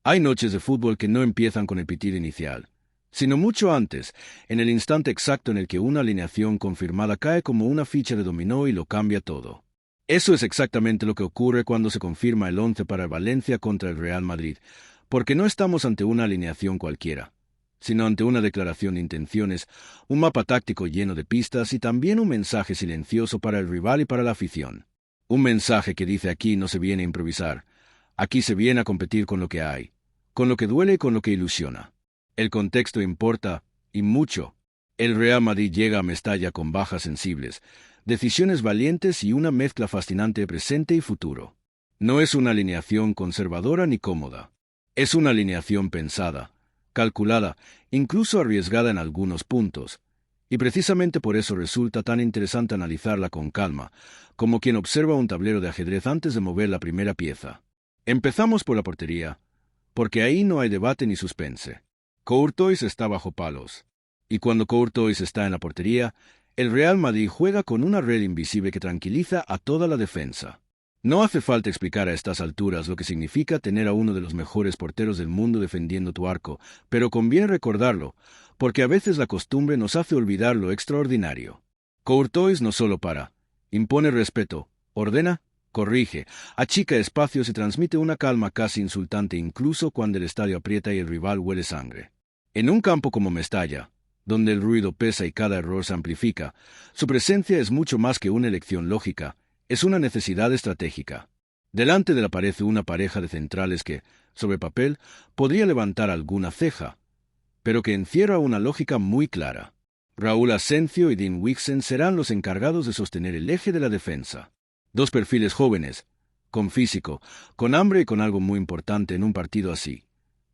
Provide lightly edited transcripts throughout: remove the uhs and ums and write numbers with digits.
Hay noches de fútbol que no empiezan con el pitido inicial, sino mucho antes, en el instante exacto en el que una alineación confirmada cae como una ficha de dominó y lo cambia todo. Eso es exactamente lo que ocurre cuando se confirma el 11 para el Valencia contra el Real Madrid, porque no estamos ante una alineación cualquiera, sino ante una declaración de intenciones, un mapa táctico lleno de pistas y también un mensaje silencioso para el rival y para la afición. Un mensaje que dice: aquí no se viene a improvisar, aquí se viene a competir con lo que hay, con lo que duele y con lo que ilusiona. El contexto importa, y mucho. El Real Madrid llega a Mestalla con bajas sensibles, decisiones valientes y una mezcla fascinante de presente y futuro. No es una alineación conservadora ni cómoda. Es una alineación pensada, calculada, incluso arriesgada en algunos puntos, y precisamente por eso resulta tan interesante analizarla con calma, como quien observa un tablero de ajedrez antes de mover la primera pieza. Empezamos por la portería, porque ahí no hay debate ni suspense. Courtois está bajo palos, y cuando Courtois está en la portería, el Real Madrid juega con una red invisible que tranquiliza a toda la defensa. No hace falta explicar a estas alturas lo que significa tener a uno de los mejores porteros del mundo defendiendo tu arco, pero conviene recordarlo, porque a veces la costumbre nos hace olvidar lo extraordinario. Courtois no solo para, impone respeto, ordena, corrige, achica espacios y transmite una calma casi insultante incluso cuando el estadio aprieta y el rival huele sangre. En un campo como Mestalla, donde el ruido pesa y cada error se amplifica, su presencia es mucho más que una elección lógica, es una necesidad estratégica. Delante de él aparece una pareja de centrales que, sobre papel, podría levantar alguna ceja, pero que encierra una lógica muy clara. Raúl Asensio y Dean Huijsen serán los encargados de sostener el eje de la defensa. Dos perfiles jóvenes, con físico, con hambre y con algo muy importante en un partido así: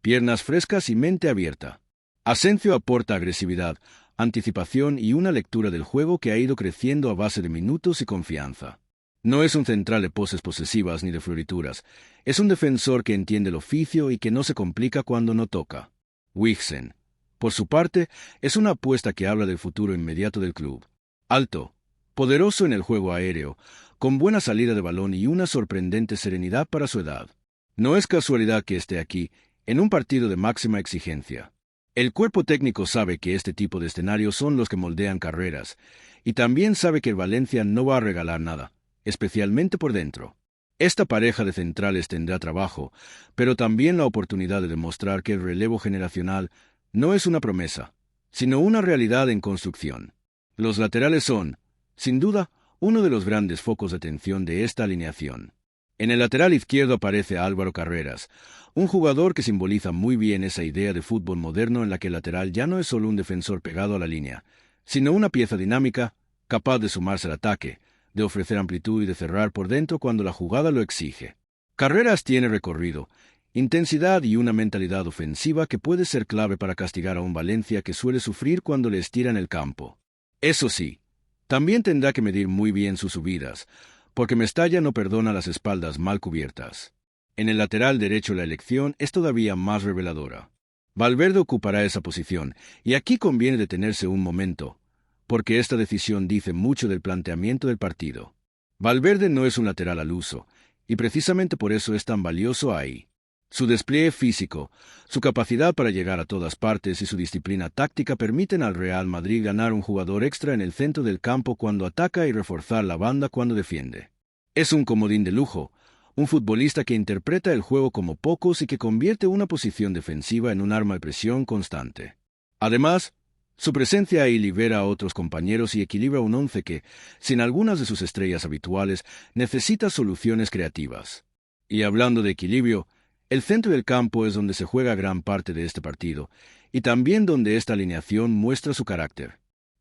piernas frescas y mente abierta. Asensio aporta agresividad, anticipación y una lectura del juego que ha ido creciendo a base de minutos y confianza. No es un central de poses posesivas ni de florituras, es un defensor que entiende el oficio y que no se complica cuando no toca. Huijsen, por su parte, es una apuesta que habla del futuro inmediato del club. Alto, poderoso en el juego aéreo, con buena salida de balón y una sorprendente serenidad para su edad. No es casualidad que esté aquí, en un partido de máxima exigencia. El cuerpo técnico sabe que este tipo de escenarios son los que moldean carreras, y también sabe que el Valencia no va a regalar nada, especialmente por dentro. Esta pareja de centrales tendrá trabajo, pero también la oportunidad de demostrar que el relevo generacional no es una promesa, sino una realidad en construcción. Los laterales son, sin duda, uno de los grandes focos de atención de esta alineación. En el lateral izquierdo aparece Álvaro Carreras, un jugador que simboliza muy bien esa idea de fútbol moderno en la que el lateral ya no es solo un defensor pegado a la línea, sino una pieza dinámica, capaz de sumarse al ataque, de ofrecer amplitud y de cerrar por dentro cuando la jugada lo exige. Carreras tiene recorrido, intensidad y una mentalidad ofensiva que puede ser clave para castigar a un Valencia que suele sufrir cuando le estiran el campo. Eso sí, también tendrá que medir muy bien sus subidas, porque Mestalla no perdona las espaldas mal cubiertas. En el lateral derecho la elección es todavía más reveladora. Valverde ocupará esa posición, y aquí conviene detenerse un momento, porque esta decisión dice mucho del planteamiento del partido. Valverde no es un lateral al uso, y precisamente por eso es tan valioso ahí. Su despliegue físico, su capacidad para llegar a todas partes y su disciplina táctica permiten al Real Madrid ganar un jugador extra en el centro del campo cuando ataca y reforzar la banda cuando defiende. Es un comodín de lujo, un futbolista que interpreta el juego como pocos y que convierte una posición defensiva en un arma de presión constante. Además, su presencia ahí libera a otros compañeros y equilibra un once que, sin algunas de sus estrellas habituales, necesita soluciones creativas. Y hablando de equilibrio, el centro del campo es donde se juega gran parte de este partido, y también donde esta alineación muestra su carácter.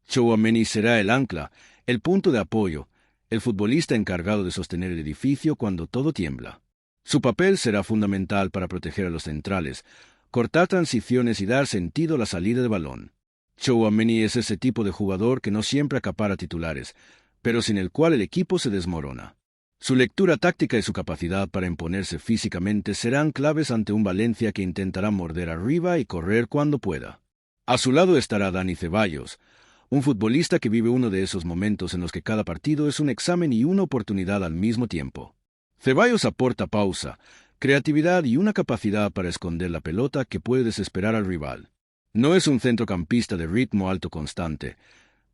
Tchouaméni será el ancla, el punto de apoyo, el futbolista encargado de sostener el edificio cuando todo tiembla. Su papel será fundamental para proteger a los centrales, cortar transiciones y dar sentido a la salida de balón. Tchouaméni es ese tipo de jugador que no siempre acapara titulares, pero sin el cual el equipo se desmorona. Su lectura táctica y su capacidad para imponerse físicamente serán claves ante un Valencia que intentará morder arriba y correr cuando pueda. A su lado estará Dani Ceballos, un futbolista que vive uno de esos momentos en los que cada partido es un examen y una oportunidad al mismo tiempo. Ceballos aporta pausa, creatividad y una capacidad para esconder la pelota que puede desesperar al rival. No es un centrocampista de ritmo alto constante,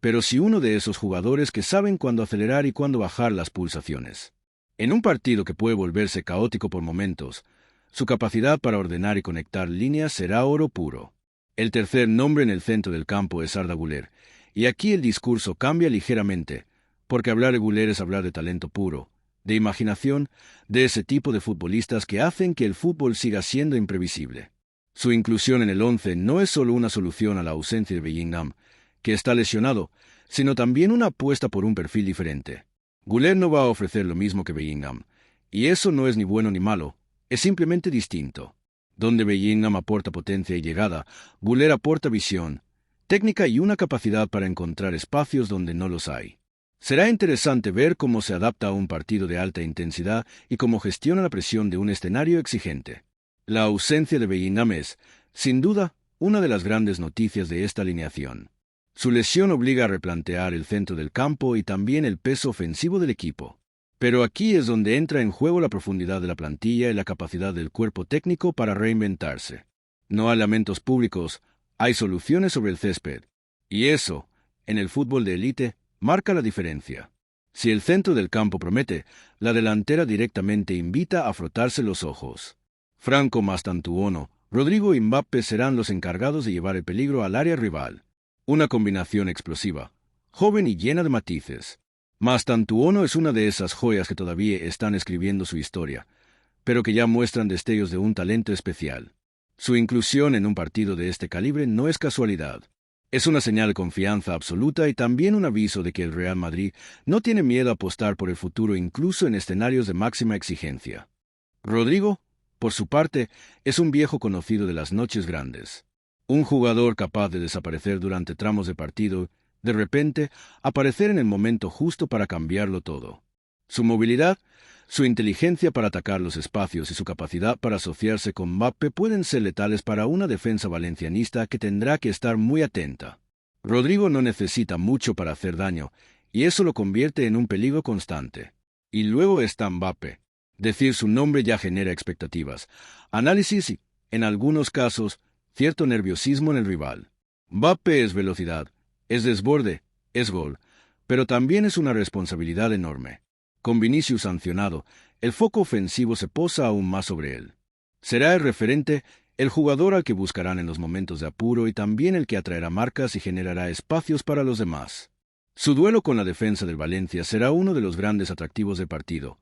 pero sí uno de esos jugadores que saben cuándo acelerar y cuándo bajar las pulsaciones. En un partido que puede volverse caótico por momentos, su capacidad para ordenar y conectar líneas será oro puro. El tercer nombre en el centro del campo es Arda Güler, y aquí el discurso cambia ligeramente, porque hablar de Güler es hablar de talento puro, de imaginación, de ese tipo de futbolistas que hacen que el fútbol siga siendo imprevisible. Su inclusión en el 11 no es solo una solución a la ausencia de Bellingham, que está lesionado, sino también una apuesta por un perfil diferente. Güler no va a ofrecer lo mismo que Bellingham, y eso no es ni bueno ni malo, es simplemente distinto. Donde Bellingham aporta potencia y llegada, Güler aporta visión, técnica y una capacidad para encontrar espacios donde no los hay. Será interesante ver cómo se adapta a un partido de alta intensidad y cómo gestiona la presión de un escenario exigente. La ausencia de Bellingham es, sin duda, una de las grandes noticias de esta alineación. Su lesión obliga a replantear el centro del campo y también el peso ofensivo del equipo. Pero aquí es donde entra en juego la profundidad de la plantilla y la capacidad del cuerpo técnico para reinventarse. No hay lamentos públicos, hay soluciones sobre el césped. Y eso, en el fútbol de élite, marca la diferencia. Si el centro del campo promete, la delantera directamente invita a frotarse los ojos. Franco Mastantuono, Rodrigo y Mbappé serán los encargados de llevar el peligro al área rival. Una combinación explosiva, joven y llena de matices. Mastantuono es una de esas joyas que todavía están escribiendo su historia, pero que ya muestran destellos de un talento especial. Su inclusión en un partido de este calibre no es casualidad. Es una señal de confianza absoluta y también un aviso de que el Real Madrid no tiene miedo a apostar por el futuro incluso en escenarios de máxima exigencia. Rodrigo, por su parte, es un viejo conocido de las noches grandes. Un jugador capaz de desaparecer durante tramos de partido, de repente, aparecer en el momento justo para cambiarlo todo. Su movilidad, su inteligencia para atacar los espacios y su capacidad para asociarse con Mbappé pueden ser letales para una defensa valencianista que tendrá que estar muy atenta. Rodrigo no necesita mucho para hacer daño, y eso lo convierte en un peligro constante. Y luego está Mbappé. Decir su nombre ya genera expectativas, análisis y, en algunos casos, cierto nerviosismo en el rival. Mbappé es velocidad, es desborde, es gol, pero también es una responsabilidad enorme. Con Vinicius sancionado, el foco ofensivo se posa aún más sobre él. Será el referente, el jugador al que buscarán en los momentos de apuro y también el que atraerá marcas y generará espacios para los demás. Su duelo con la defensa del Valencia será uno de los grandes atractivos del partido,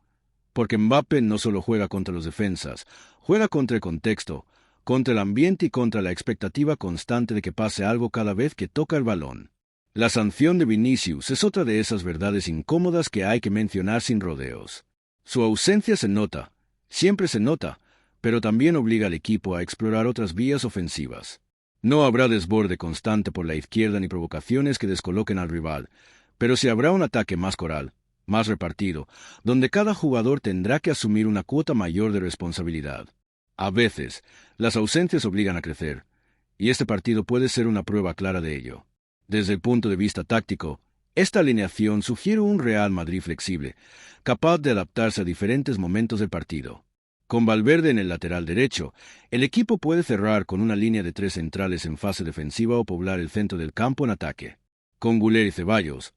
porque Mbappé no solo juega contra los defensas, juega contra el contexto, contra el ambiente y contra la expectativa constante de que pase algo cada vez que toca el balón. La sanción de Vinicius es otra de esas verdades incómodas que hay que mencionar sin rodeos. Su ausencia se nota, siempre se nota, pero también obliga al equipo a explorar otras vías ofensivas. No habrá desborde constante por la izquierda ni provocaciones que descoloquen al rival, pero sí habrá un ataque más coral, más repartido, donde cada jugador tendrá que asumir una cuota mayor de responsabilidad. A veces, las ausencias obligan a crecer, y este partido puede ser una prueba clara de ello. Desde el punto de vista táctico, esta alineación sugiere un Real Madrid flexible, capaz de adaptarse a diferentes momentos del partido. Con Valverde en el lateral derecho, el equipo puede cerrar con una línea de 3 centrales en fase defensiva o poblar el centro del campo en ataque. Con Güler y Ceballos,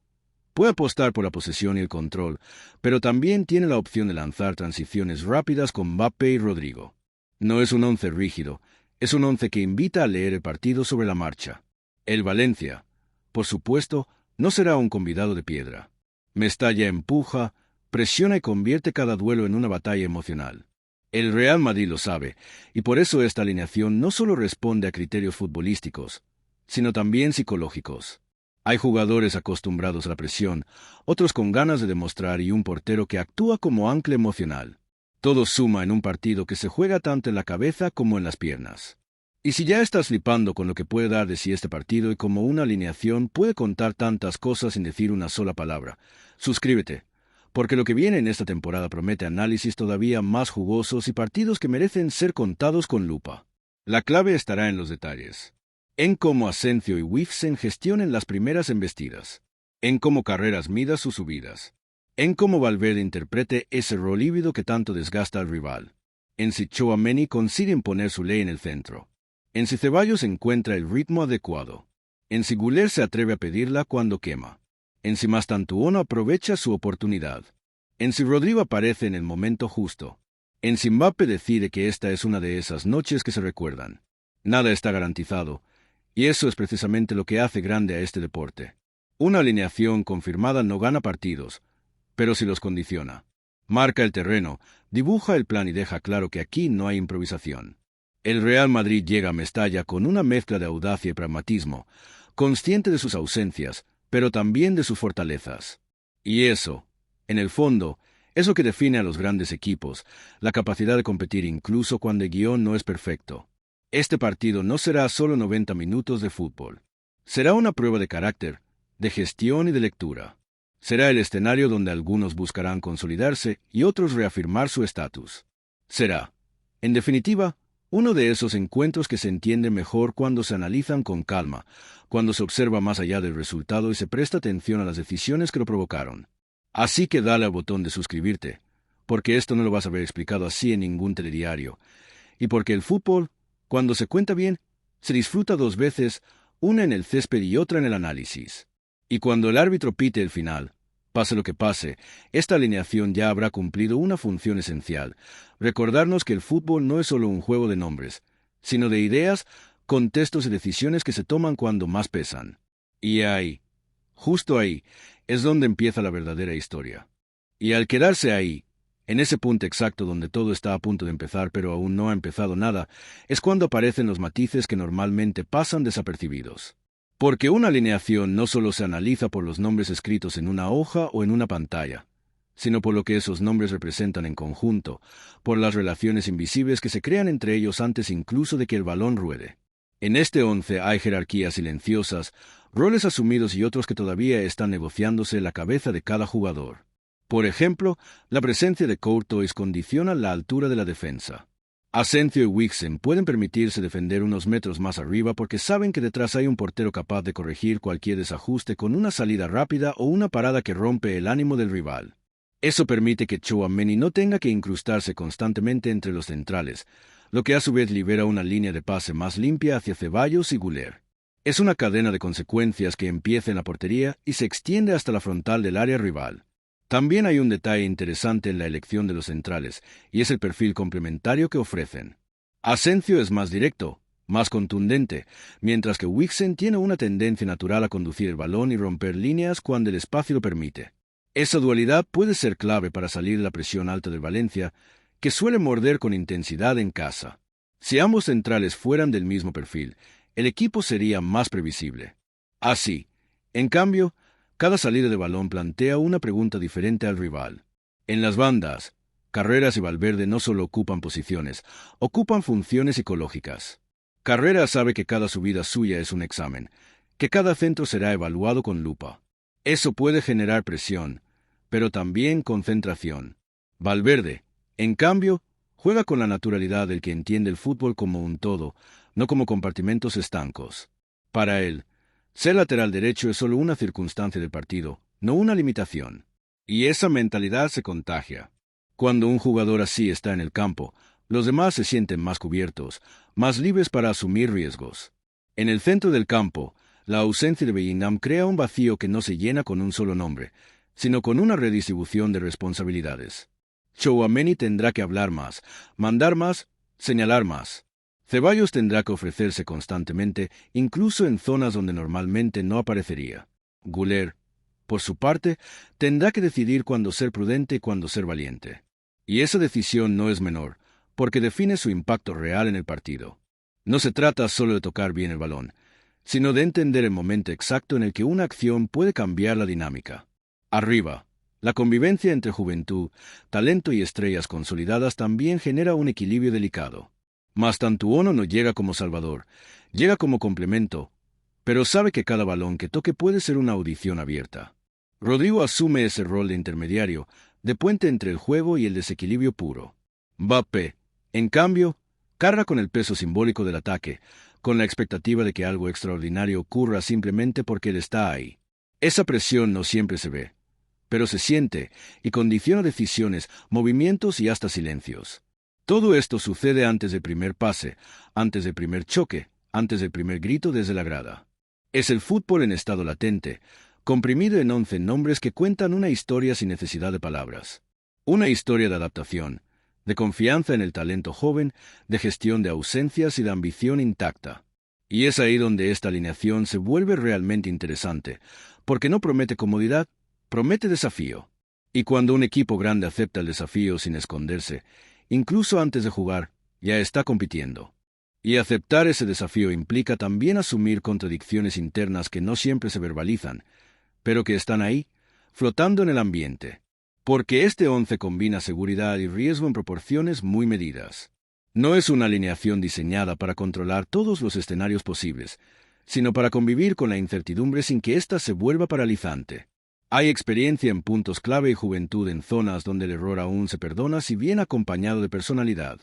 puede apostar por la posesión y el control, pero también tiene la opción de lanzar transiciones rápidas con Mbappé y Rodrigo. No es un once rígido, es un once que invita a leer el partido sobre la marcha. El Valencia, por supuesto, no será un convidado de piedra. Mestalla empuja, presiona y convierte cada duelo en una batalla emocional. El Real Madrid lo sabe, y por eso esta alineación no solo responde a criterios futbolísticos, sino también psicológicos. Hay jugadores acostumbrados a la presión, otros con ganas de demostrar y un portero que actúa como ancla emocional. Todo suma en un partido que se juega tanto en la cabeza como en las piernas. Y si ya estás flipando con lo que puede dar de sí este partido y como una alineación puede contar tantas cosas sin decir una sola palabra, suscríbete, porque lo que viene en esta temporada promete análisis todavía más jugosos y partidos que merecen ser contados con lupa. La clave estará en los detalles, en cómo Asensio y Wifsen gestionen las primeras embestidas, en cómo Carreras mida sus subidas, en cómo Valverde interprete ese rol híbrido que tanto desgasta al rival, en si Tchouaméni consigue imponer su ley en el centro, en si Ceballos encuentra el ritmo adecuado, en si Güler se atreve a pedirla cuando quema, en si Mastantuono aprovecha su oportunidad, en si Rodrigo aparece en el momento justo, en si Mbappé decide que esta es una de esas noches que se recuerdan. Nada está garantizado, y eso es precisamente lo que hace grande a este deporte. Una alineación confirmada no gana partidos, pero sí los condiciona. Marca el terreno, dibuja el plan y deja claro que aquí no hay improvisación. El Real Madrid llega a Mestalla con una mezcla de audacia y pragmatismo, consciente de sus ausencias, pero también de sus fortalezas. Y eso, en el fondo, es lo que define a los grandes equipos, la capacidad de competir incluso cuando el guión no es perfecto. Este partido no será solo 90 minutos de fútbol. Será una prueba de carácter, de gestión y de lectura. Será el escenario donde algunos buscarán consolidarse y otros reafirmar su estatus. Será, en definitiva, uno de esos encuentros que se entiende mejor cuando se analizan con calma, cuando se observa más allá del resultado y se presta atención a las decisiones que lo provocaron. Así que dale al botón de suscribirte, porque esto no lo vas a ver explicado así en ningún telediario, y porque el fútbol, cuando se cuenta bien, se disfruta dos veces, una en el césped y otra en el análisis. Y cuando el árbitro pite el final, pase lo que pase, esta alineación ya habrá cumplido una función esencial: recordarnos que el fútbol no es solo un juego de nombres, sino de ideas, contextos y decisiones que se toman cuando más pesan. Y ahí, justo ahí, es donde empieza la verdadera historia. Y al quedarse ahí, en ese punto exacto donde todo está a punto de empezar pero aún no ha empezado nada, es cuando aparecen los matices que normalmente pasan desapercibidos. Porque una alineación no solo se analiza por los nombres escritos en una hoja o en una pantalla, sino por lo que esos nombres representan en conjunto, por las relaciones invisibles que se crean entre ellos antes incluso de que el balón ruede. En este 11 hay jerarquías silenciosas, roles asumidos y otros que todavía están negociándose en la cabeza de cada jugador. Por ejemplo, la presencia de Courtois condiciona la altura de la defensa. Asensio y Wixen pueden permitirse defender unos metros más arriba porque saben que detrás hay un portero capaz de corregir cualquier desajuste con una salida rápida o una parada que rompe el ánimo del rival. Eso permite que Tchouaméni no tenga que incrustarse constantemente entre los centrales, lo que a su vez libera una línea de pase más limpia hacia Ceballos y Güler. Es una cadena de consecuencias que empieza en la portería y se extiende hasta la frontal del área rival. También hay un detalle interesante en la elección de los centrales, y es el perfil complementario que ofrecen. Asensio es más directo, más contundente, mientras que Wixen tiene una tendencia natural a conducir el balón y romper líneas cuando el espacio lo permite. Esa dualidad puede ser clave para salir de la presión alta del Valencia, que suele morder con intensidad en casa. Si ambos centrales fueran del mismo perfil, el equipo sería más previsible. Así, en cambio, cada salida de balón plantea una pregunta diferente al rival. En las bandas, Carreras y Valverde no solo ocupan posiciones, ocupan funciones psicológicas. Carreras sabe que cada subida suya es un examen, que cada centro será evaluado con lupa. Eso puede generar presión, pero también concentración. Valverde, en cambio, juega con la naturalidad del que entiende el fútbol como un todo, no como compartimentos estancos. Para él, ser lateral derecho es solo una circunstancia del partido, no una limitación. Y esa mentalidad se contagia. Cuando un jugador así está en el campo, los demás se sienten más cubiertos, más libres para asumir riesgos. En el centro del campo, la ausencia de Bellingham crea un vacío que no se llena con un solo nombre, sino con una redistribución de responsabilidades. Tchouaméni tendrá que hablar más, mandar más, señalar más. Ceballos tendrá que ofrecerse constantemente, incluso en zonas donde normalmente no aparecería. Güler, por su parte, tendrá que decidir cuándo ser prudente y cuándo ser valiente. Y esa decisión no es menor, porque define su impacto real en el partido. No se trata solo de tocar bien el balón, sino de entender el momento exacto en el que una acción puede cambiar la dinámica. Arriba, la convivencia entre juventud, talento y estrellas consolidadas también genera un equilibrio delicado. Mastantuono no llega como salvador, llega como complemento, pero sabe que cada balón que toque puede ser una audición abierta. Rodrigo asume ese rol de intermediario, de puente entre el juego y el desequilibrio puro. Mbappé, en cambio, carga con el peso simbólico del ataque, con la expectativa de que algo extraordinario ocurra simplemente porque él está ahí. Esa presión no siempre se ve, pero se siente y condiciona decisiones, movimientos y hasta silencios. Todo esto sucede antes del primer pase, antes del primer choque, antes del primer grito desde la grada. Es el fútbol en estado latente, comprimido en 11 nombres que cuentan una historia sin necesidad de palabras. Una historia de adaptación, de confianza en el talento joven, de gestión de ausencias y de ambición intacta. Y es ahí donde esta alineación se vuelve realmente interesante, porque no promete comodidad, promete desafío. Y cuando un equipo grande acepta el desafío sin esconderse, incluso antes de jugar, ya está compitiendo. Y aceptar ese desafío implica también asumir contradicciones internas que no siempre se verbalizan, pero que están ahí, flotando en el ambiente. Porque este 11 combina seguridad y riesgo en proporciones muy medidas. No es una alineación diseñada para controlar todos los escenarios posibles, sino para convivir con la incertidumbre sin que ésta se vuelva paralizante. Hay experiencia en puntos clave y juventud en zonas donde el error aún se perdona si bien acompañado de personalidad.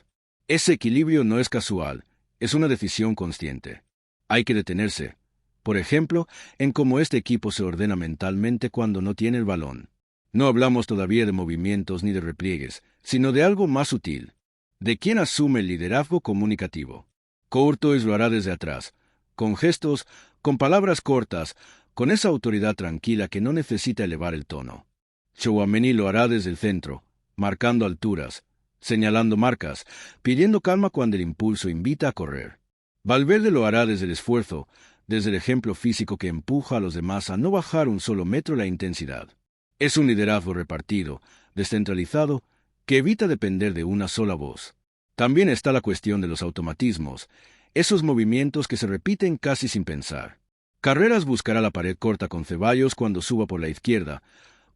Ese equilibrio no es casual, es una decisión consciente. Hay que detenerse, por ejemplo, en cómo este equipo se ordena mentalmente cuando no tiene el balón. No hablamos todavía de movimientos ni de repliegues, sino de algo más sutil, de quién asume el liderazgo comunicativo. Courtois lo hará desde atrás, con gestos, con palabras cortas, con esa autoridad tranquila que no necesita elevar el tono. Tchouaméni lo hará desde el centro, marcando alturas, señalando marcas, pidiendo calma cuando el impulso invita a correr. Valverde lo hará desde el esfuerzo, desde el ejemplo físico que empuja a los demás a no bajar un solo metro la intensidad. Es un liderazgo repartido, descentralizado, que evita depender de una sola voz. También está la cuestión de los automatismos, esos movimientos que se repiten casi sin pensar. Carreras buscará la pared corta con Ceballos cuando suba por la izquierda,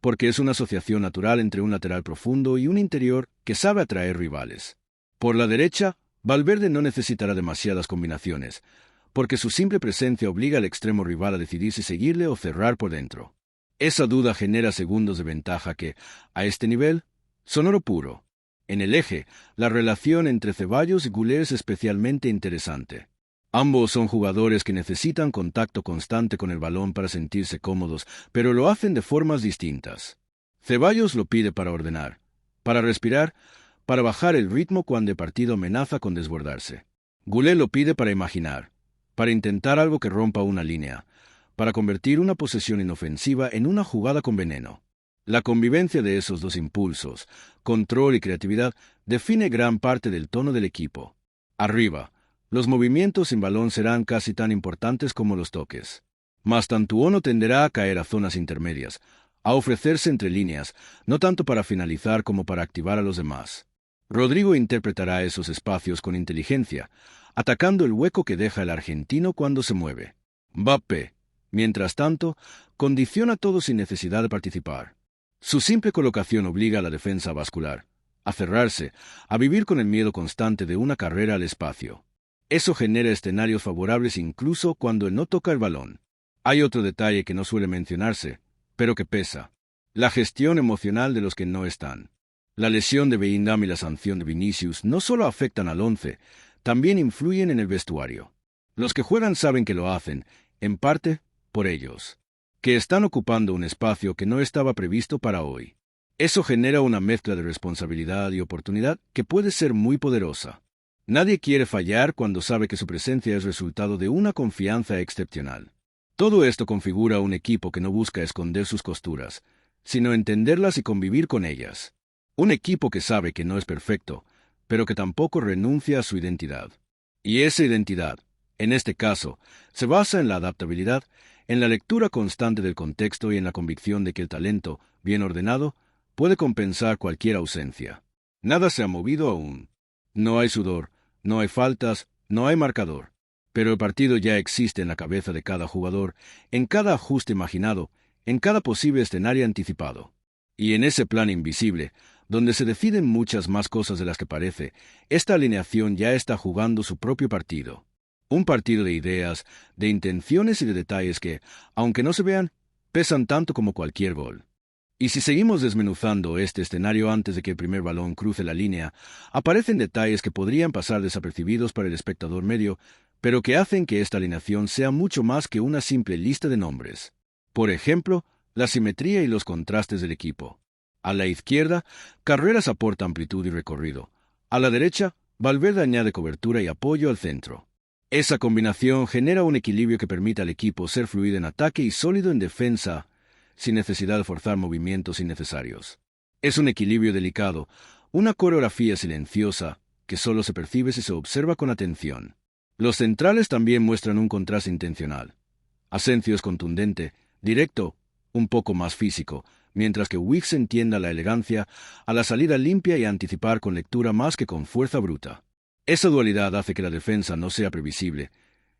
porque es una asociación natural entre un lateral profundo y un interior que sabe atraer rivales. Por la derecha, Valverde no necesitará demasiadas combinaciones, porque su simple presencia obliga al extremo rival a decidir si seguirle o cerrar por dentro. Esa duda genera segundos de ventaja que, a este nivel, son oro puro. En el eje, la relación entre Ceballos y Güler es especialmente interesante. Ambos son jugadores que necesitan contacto constante con el balón para sentirse cómodos, pero lo hacen de formas distintas. Ceballos lo pide para ordenar, para respirar, para bajar el ritmo cuando el partido amenaza con desbordarse. Güler lo pide para imaginar, para intentar algo que rompa una línea, para convertir una posesión inofensiva en una jugada con veneno. La convivencia de esos dos impulsos, control y creatividad, define gran parte del tono del equipo. Arriba, los movimientos sin balón serán casi tan importantes como los toques. Mastantuono tenderá a caer a zonas intermedias, a ofrecerse entre líneas, no tanto para finalizar como para activar a los demás. Rodrigo interpretará esos espacios con inteligencia, atacando el hueco que deja el argentino cuando se mueve. Mbappé, mientras tanto, condiciona todo sin necesidad de participar. Su simple colocación obliga a la defensa a bascular, a cerrarse, a vivir con el miedo constante de una carrera al espacio. Eso genera escenarios favorables incluso cuando él no toca el balón. Hay otro detalle que no suele mencionarse, pero que pesa: la gestión emocional de los que no están. La lesión de Bellingham y la sanción de Vinicius no solo afectan al 11, también influyen en el vestuario. Los que juegan saben que lo hacen, en parte, por ellos, que están ocupando un espacio que no estaba previsto para hoy. Eso genera una mezcla de responsabilidad y oportunidad que puede ser muy poderosa. Nadie quiere fallar cuando sabe que su presencia es resultado de una confianza excepcional. Todo esto configura un equipo que no busca esconder sus costuras, sino entenderlas y convivir con ellas. Un equipo que sabe que no es perfecto, pero que tampoco renuncia a su identidad. Y esa identidad, en este caso, se basa en la adaptabilidad, en la lectura constante del contexto y en la convicción de que el talento, bien ordenado, puede compensar cualquier ausencia. Nada se ha movido aún. No hay sudor, no hay faltas, no hay marcador. Pero el partido ya existe en la cabeza de cada jugador, en cada ajuste imaginado, en cada posible escenario anticipado. Y en ese plan invisible, donde se deciden muchas más cosas de las que parece, esta alineación ya está jugando su propio partido. Un partido de ideas, de intenciones y de detalles que, aunque no se vean, pesan tanto como cualquier gol. Y si seguimos desmenuzando este escenario antes de que el primer balón cruce la línea, aparecen detalles que podrían pasar desapercibidos para el espectador medio, pero que hacen que esta alineación sea mucho más que una simple lista de nombres. Por ejemplo, la simetría y los contrastes del equipo. A la izquierda, Carreras aporta amplitud y recorrido. A la derecha, Valverde añade cobertura y apoyo al centro. Esa combinación genera un equilibrio que permite al equipo ser fluido en ataque y sólido en defensa, sin necesidad de forzar movimientos innecesarios. Es un equilibrio delicado, una coreografía silenciosa, que solo se percibe si se observa con atención. Los centrales también muestran un contraste intencional. Asensio es contundente, directo, un poco más físico, mientras que Wicks entienda la elegancia a la salida limpia y a anticipar con lectura más que con fuerza bruta. Esa dualidad hace que la defensa no sea previsible,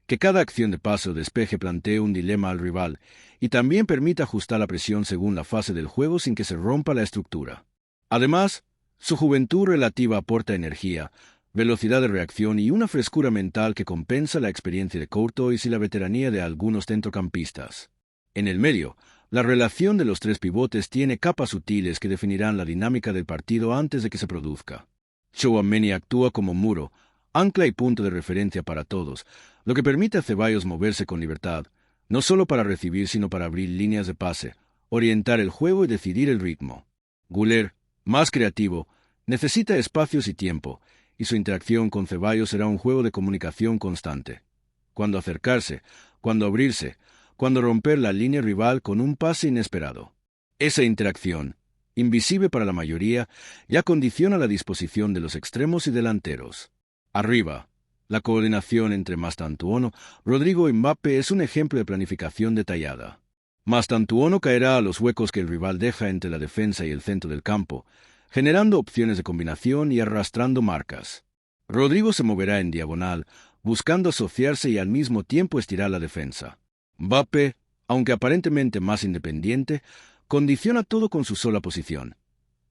que cada acción de pase o despeje plantee un dilema al rival y también permita ajustar la presión según la fase del juego sin que se rompa la estructura. Además, su juventud relativa aporta energía, velocidad de reacción y una frescura mental que compensa la experiencia de Courtois y la veteranía de algunos centrocampistas. En el medio, la relación de los tres pivotes tiene capas sutiles que definirán la dinámica del partido antes de que se produzca. Tchouaméni actúa como muro, ancla y punto de referencia para todos, lo que permite a Ceballos moverse con libertad, no solo para recibir sino para abrir líneas de pase, orientar el juego y decidir el ritmo. Güler, más creativo, necesita espacios y tiempo, y su interacción con Ceballos será un juego de comunicación constante. Cuando acercarse, cuando abrirse, cuando romper la línea rival con un pase inesperado. Esa interacción, invisible para la mayoría, ya condiciona la disposición de los extremos y delanteros. Arriba, la coordinación entre Mastantuono, Rodrigo y Mbappé es un ejemplo de planificación detallada. Mastantuono caerá a los huecos que el rival deja entre la defensa y el centro del campo, generando opciones de combinación y arrastrando marcas. Rodrigo se moverá en diagonal, buscando asociarse y al mismo tiempo estirar la defensa. Mbappé, aunque aparentemente más independiente, condiciona todo con su sola posición.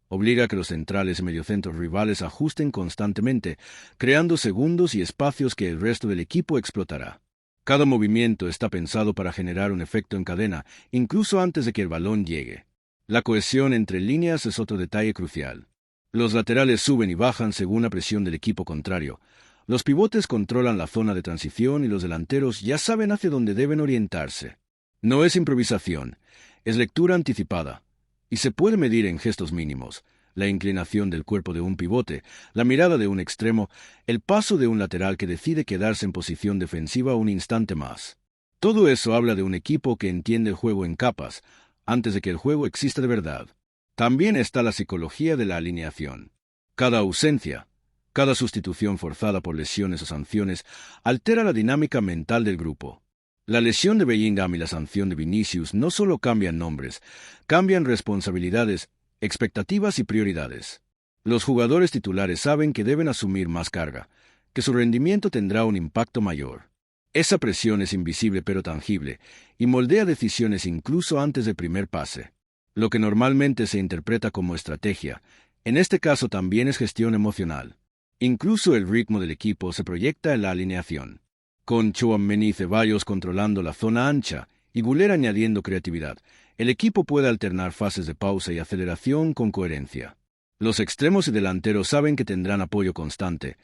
Obliga a que los centrales y mediocentros rivales ajusten constantemente, creando segundos y espacios que el resto del equipo explotará. Cada movimiento está pensado para generar un efecto en cadena, incluso antes de que el balón llegue. La cohesión entre líneas es otro detalle crucial. Los laterales suben y bajan según la presión del equipo contrario. Los pivotes controlan la zona de transición y los delanteros ya saben hacia dónde deben orientarse. No es improvisación, es lectura anticipada, y se puede medir en gestos mínimos: la inclinación del cuerpo de un pivote, la mirada de un extremo, el paso de un lateral que decide quedarse en posición defensiva un instante más. Todo eso habla de un equipo que entiende el juego en capas, antes de que el juego exista de verdad. También está la psicología de la alineación. Cada ausencia, cada sustitución forzada por lesiones o sanciones, altera la dinámica mental del grupo. La lesión de Bellingham y la sanción de Vinicius no solo cambian nombres, cambian responsabilidades, expectativas y prioridades. Los jugadores titulares saben que deben asumir más carga, que su rendimiento tendrá un impacto mayor. Esa presión es invisible pero tangible, y moldea decisiones incluso antes del primer pase. Lo que normalmente se interpreta como estrategia, en este caso también es gestión emocional. Incluso el ritmo del equipo se proyecta en la alineación. Con Tchouaméni y Ceballos controlando la zona ancha y Güler añadiendo creatividad, el equipo puede alternar fases de pausa y aceleración con coherencia. Los extremos y delanteros saben que tendrán apoyo constante,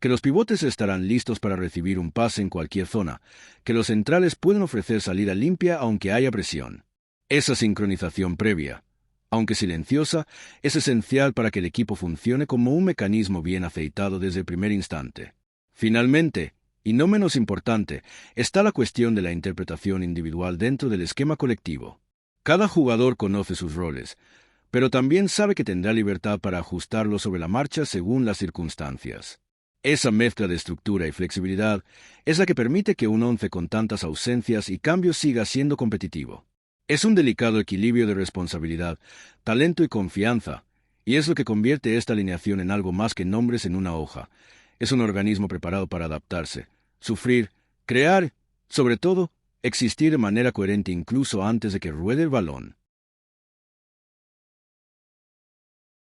que los pivotes estarán listos para recibir un pase en cualquier zona, que los centrales pueden ofrecer salida limpia aunque haya presión. Esa sincronización previa, aunque silenciosa, es esencial para que el equipo funcione como un mecanismo bien aceitado desde el primer instante. Finalmente, y no menos importante, está la cuestión de la interpretación individual dentro del esquema colectivo. Cada jugador conoce sus roles, pero también sabe que tendrá libertad para ajustarlos sobre la marcha según las circunstancias. Esa mezcla de estructura y flexibilidad es la que permite que un once con tantas ausencias y cambios siga siendo competitivo. Es un delicado equilibrio de responsabilidad, talento y confianza, y es lo que convierte esta alineación en algo más que nombres en una hoja. Es un organismo preparado para adaptarse, sufrir, crear, sobre todo, existir de manera coherente incluso antes de que ruede el balón.